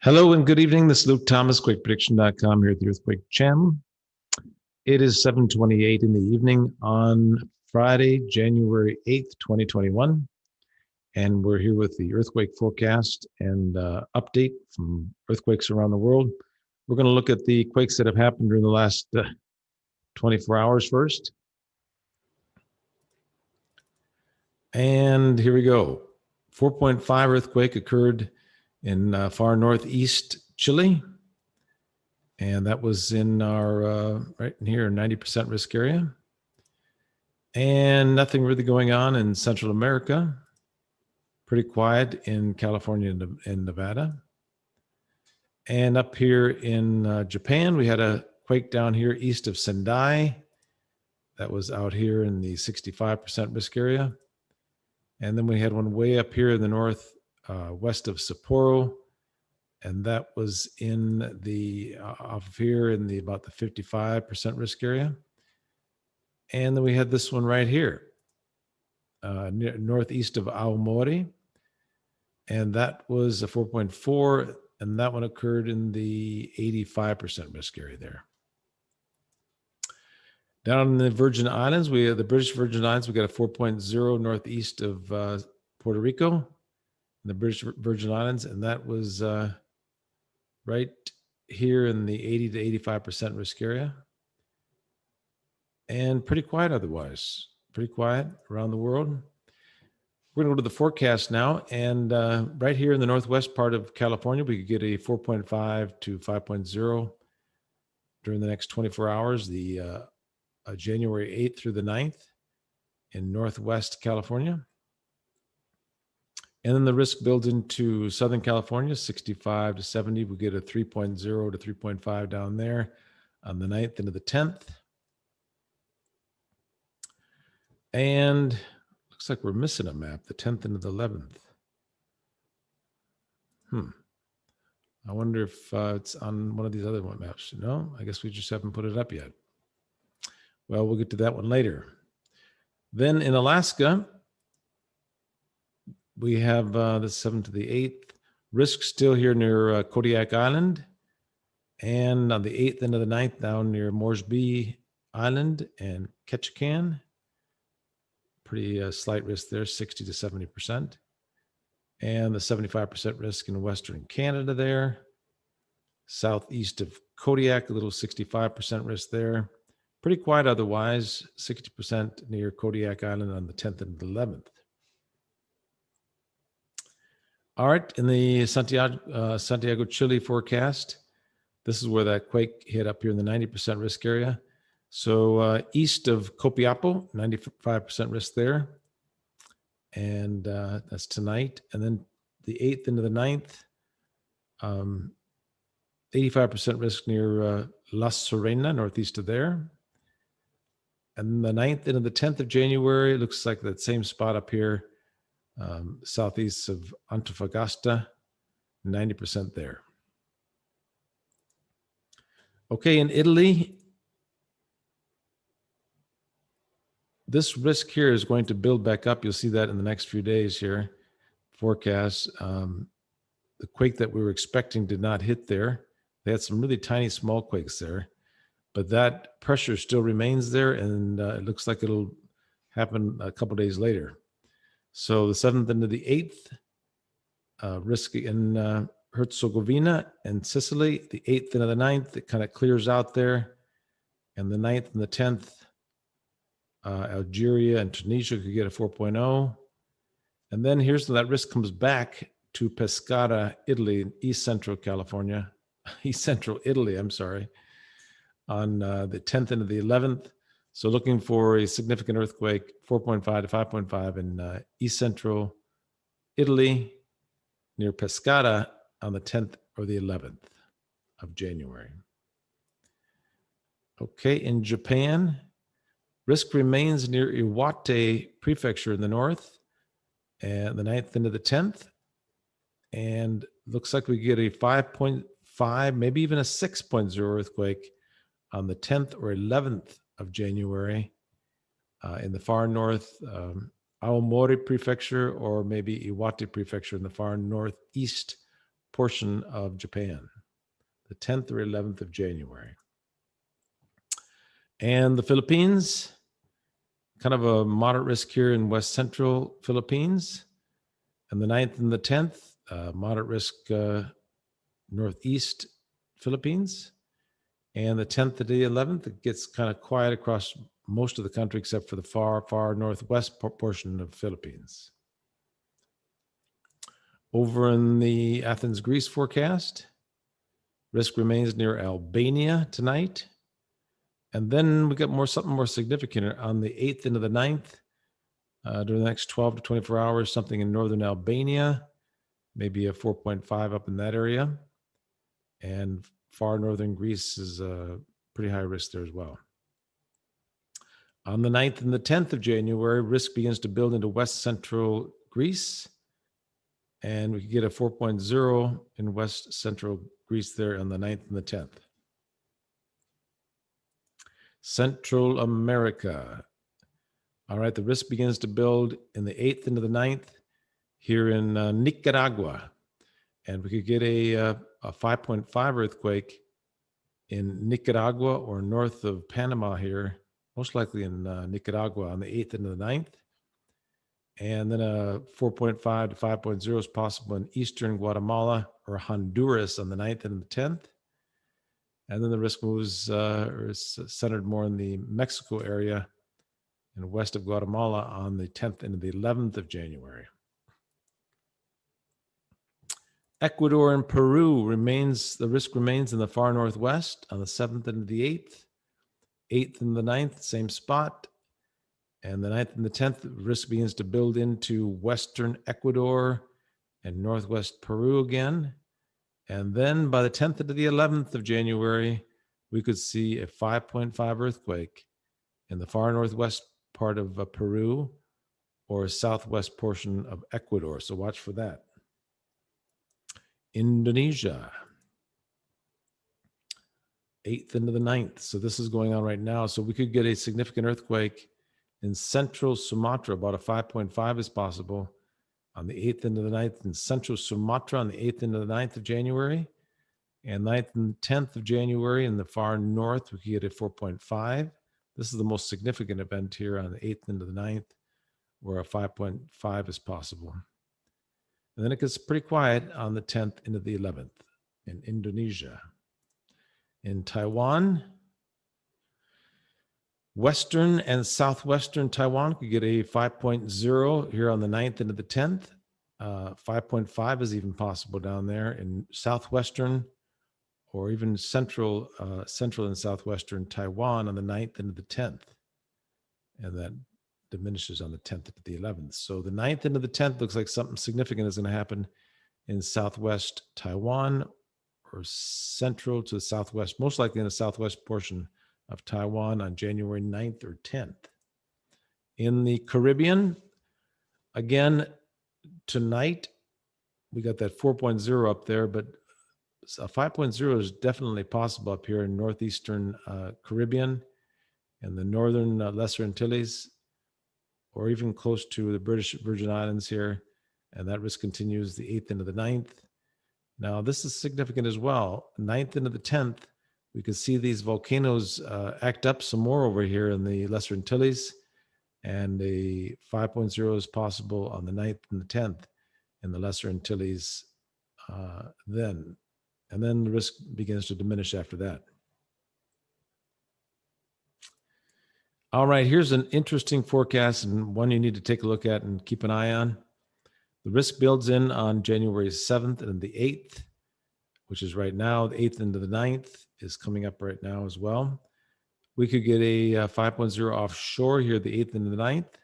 Hello and good evening. This is Luke Thomas, QuakePrediction.com here at the Earthquake Channel. It is 7:28 in the evening on Friday, January 8th, 2021. And we're here with the earthquake forecast and update from earthquakes around the world. We're going to look at the quakes that have happened during the last 24 hours first. And here we go. 4.5 earthquake occurred in far northeast Chile. And that was in our, right in here, 90% risk area. And nothing really going on in Central America. Pretty quiet in California and Nevada. And up here in Japan, we had a quake down here east of Sendai. That was out here in the 65% risk area. And then we had one way up here in the north west of Sapporo. And that was in the off of here in the about the 55% risk area. And then we had this one right here, northeast of Aomori. And that was a 4.4, and that one occurred in the 85% risk area there. Down in the Virgin Islands, we have the British Virgin Islands, we got a 4.0 northeast of Puerto Rico, the British Virgin Islands, and that was right here in the 80 to 85% risk area. And pretty quiet otherwise, pretty quiet around the world. We're going to go to the forecast now. And right here in the northwest part of California, we could get a 4.5 to 5.0 during the next 24 hours, the January 8th through the 9th in northwest California. And then the risk builds into Southern California, 65 to 70. We get a 3.0 to 3.5 down there on the 9th into the 10th. And looks like we're missing a map, the 10th into the 11th. I wonder if it's on one of these other maps. No, I guess we just haven't put it up yet. Well, we'll get to that one later. Then in Alaska, we have the 7th to the 8th. Risk still here near Kodiak Island. And on the 8th into the 9th down near Moresby Island and Ketchikan. Pretty slight risk there, 60 to 70%. And the 75% risk in Western Canada there. Southeast of Kodiak, a little 65% risk there. Pretty quiet otherwise, 60% near Kodiak Island on the 10th and the 11th. All right, in the Santiago, Chile forecast, this is where that quake hit up here in the 90% risk area. So east of Copiapo, 95% risk there. And that's tonight. And then the 8th into the 9th, 85% risk near La Serena, northeast of there. And the 9th into the 10th of January, looks like that same spot up here, southeast of Antofagasta, 90% there. Okay, in Italy, this risk here is going to build back up. You'll see that in the next few days here. Forecast. The quake that we were expecting did not hit there. They had some really tiny small quakes there, but that pressure still remains there, and it looks like it'll happen a couple days later. So the 7th into the 8th, risk in Herzegovina and Sicily. The 8th into the 9th, it kind of clears out there. And the 9th and the 10th, Algeria and Tunisia could get a 4.0. And then here's when that risk comes back to Pescara, Italy, East Central California, East Central Italy, I'm sorry, on the 10th into the 11th. So looking for a significant earthquake, 4.5 to 5.5 in East Central Italy near Pescara on the 10th or the 11th of January. Okay, in Japan, risk remains near Iwate Prefecture in the north, and the 9th into the 10th. And looks like we get a 5.5, maybe even a 6.0 earthquake on the 10th or 11th of January in the far north, Aomori Prefecture, or maybe Iwate Prefecture in the far northeast portion of Japan, the 10th or 11th of January. And the Philippines, kind of a moderate risk here in west central Philippines. And the 9th and the 10th, moderate risk northeast Philippines. And the 10th to the 11th, it gets kind of quiet across most of the country except for the far, far northwest portion of Philippines. Over in the Athens, Greece forecast, risk remains near Albania tonight. And then we got something more significant on the 8th into the 9th. During the next 12 to 24 hours, something in northern Albania, maybe a 4.5 up in that area. And far northern Greece is a pretty high risk there as well. On the 9th and the 10th of January, risk begins to build into west central Greece. And we could get a 4.0 in west central Greece there on the 9th and the 10th. Central America. All right, the risk begins to build in the 8th into the 9th here in Nicaragua. And we could get a 5.5 earthquake in Nicaragua or north of Panama here, most likely in Nicaragua on the 8th into the 9th. And then a 4.5 to 5.0 is possible in eastern Guatemala or Honduras on the 9th and the 10th. And then the risk moves or is centered more in the Mexico area and west of Guatemala on the 10th and the 11th of January. Ecuador and Peru the risk remains in the far northwest on the 7th and the 8th. 8th and the 9th, same spot. And the 9th and the 10th, risk begins to build into western Ecuador and northwest Peru again. And then by the 10th to the 11th of January, we could see a 5.5 earthquake in the far northwest part of Peru or southwest portion of Ecuador. So watch for that. Indonesia, 8th into the 9th. So this is going on right now. So we could get a significant earthquake in central Sumatra. About a 5.5 is possible on the 8th into the 9th in central Sumatra on the 8th into the 9th of January. And 9th and 10th of January in the far north, we could get a 4.5. This is the most significant event here on the 8th into the 9th, where a 5.5 is possible. And then it gets pretty quiet on the 10th into the 11th in Indonesia. In Taiwan, western and southwestern Taiwan could get a 5.0 here on the 9th into the 10th. 5.5 is even possible down there in southwestern or even central and southwestern Taiwan on the 9th into the 10th. And that diminishes on the 10th to the 11th. So the 9th into the 10th looks like something significant is going to happen in southwest Taiwan or central to the southwest, most likely in the southwest portion of Taiwan on January 9th or 10th. In the Caribbean, again, tonight, we got that 4.0 up there, but a 5.0 is definitely possible up here in northeastern Caribbean and the northern Lesser Antilles, or even close to the British Virgin Islands here. And that risk continues the 8th into the 9th. Now, this is significant as well. 9th into the 10th, we can see these volcanoes act up some more over here in the Lesser Antilles. And a 5.0 is possible on the 9th and the 10th in the Lesser Antilles then. And then the risk begins to diminish after that. All right, here's an interesting forecast and one you need to take a look at and keep an eye on. The risk builds in on January 7th and the 8th, which is right now. The 8th into the 9th is coming up right now as well. We could get a 5.0 offshore here, the 8th into the 9th.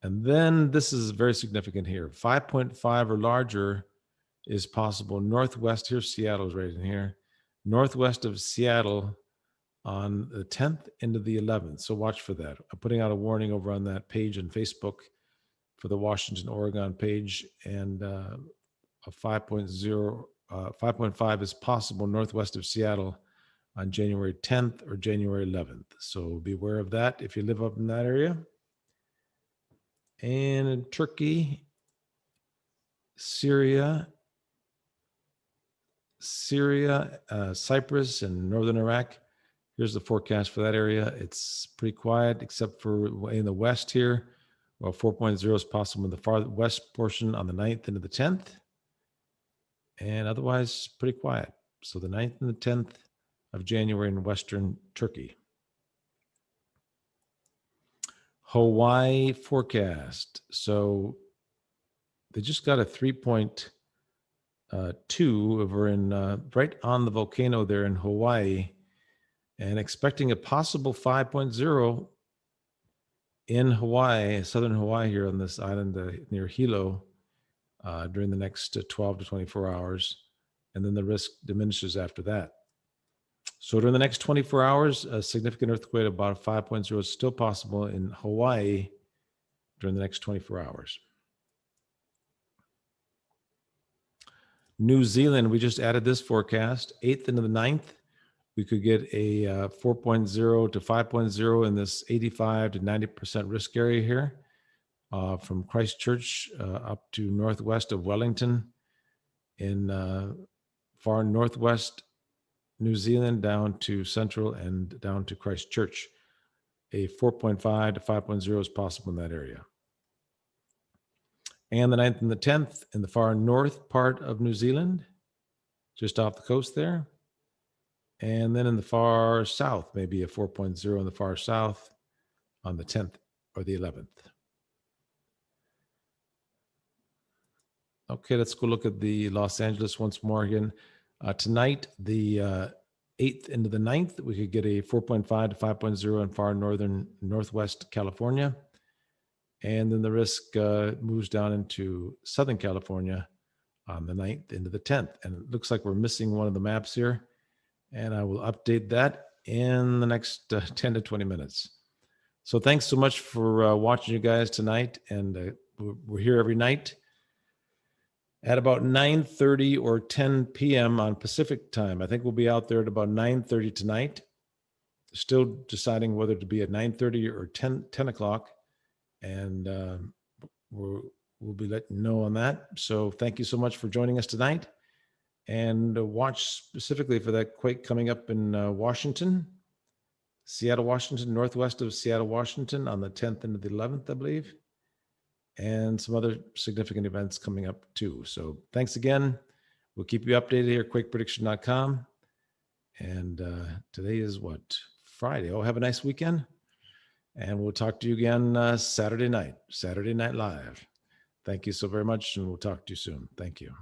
And then this is very significant here. 5.5 or larger is possible northwest. Here's Seattle's right in here. Northwest of Seattle on the 10th into the 11th. So watch for that. I'm putting out a warning over on that page on Facebook for the Washington, Oregon page. And a 5.5 is possible northwest of Seattle on January 10th or January 11th. So beware of that if you live up in that area. And in Turkey, Syria, Syria, Cyprus, and northern Iraq. Here's the forecast for that area. It's pretty quiet, except for in the west here. Well, 4.0 is possible in the far west portion on the 9th into the 10th. And otherwise, pretty quiet. So the 9th and the 10th of January in western Turkey. Hawaii forecast. So they just got a 3.2 over in right on the volcano there in Hawaii, and expecting a possible 5.0 in Hawaii, southern Hawaii here on this island near Hilo during the next 12 to 24 hours. And then the risk diminishes after that. So during the next 24 hours, a significant earthquake about a 5.0 is still possible in Hawaii during the next 24 hours. New Zealand, we just added this forecast, 8th into the 9th. We could get a 4.0 to 5.0 in this 85 to 90% risk area here from Christchurch up to northwest of Wellington in far northwest New Zealand down to central and down to Christchurch. A 4.5 to 5.0 is possible in that area. And the 9th and the 10th in the far north part of New Zealand, just off the coast there. And then in the far south, maybe a 4.0 in the far south on the 10th or the 11th. Okay, let's go look at the Los Angeles once more again. Tonight, the 8th into the 9th, we could get a 4.5 to 5.0 in far northwest California. And then the risk moves down into Southern California on the 9th into the 10th. And it looks like we're missing one of the maps here. And I will update that in the next 10 to 20 minutes. So thanks so much for watching you guys tonight. And we're here every night at about 9:30 or 10 p.m. on Pacific time. I think we'll be out there at about 9:30 tonight. Still deciding whether to be at 9:30 or 10 o'clock. And we'll be letting you know on that. So thank you so much for joining us tonight. And watch specifically for that quake coming up in Washington, Seattle, Washington, northwest of Seattle, Washington on the 10th and the 11th, I believe. And some other significant events coming up too. So thanks again. We'll keep you updated here at quakeprediction.com. And today is what? Friday. Oh, have a nice weekend. And we'll talk to you again Saturday Night Live. Thank you so very much. And we'll talk to you soon. Thank you.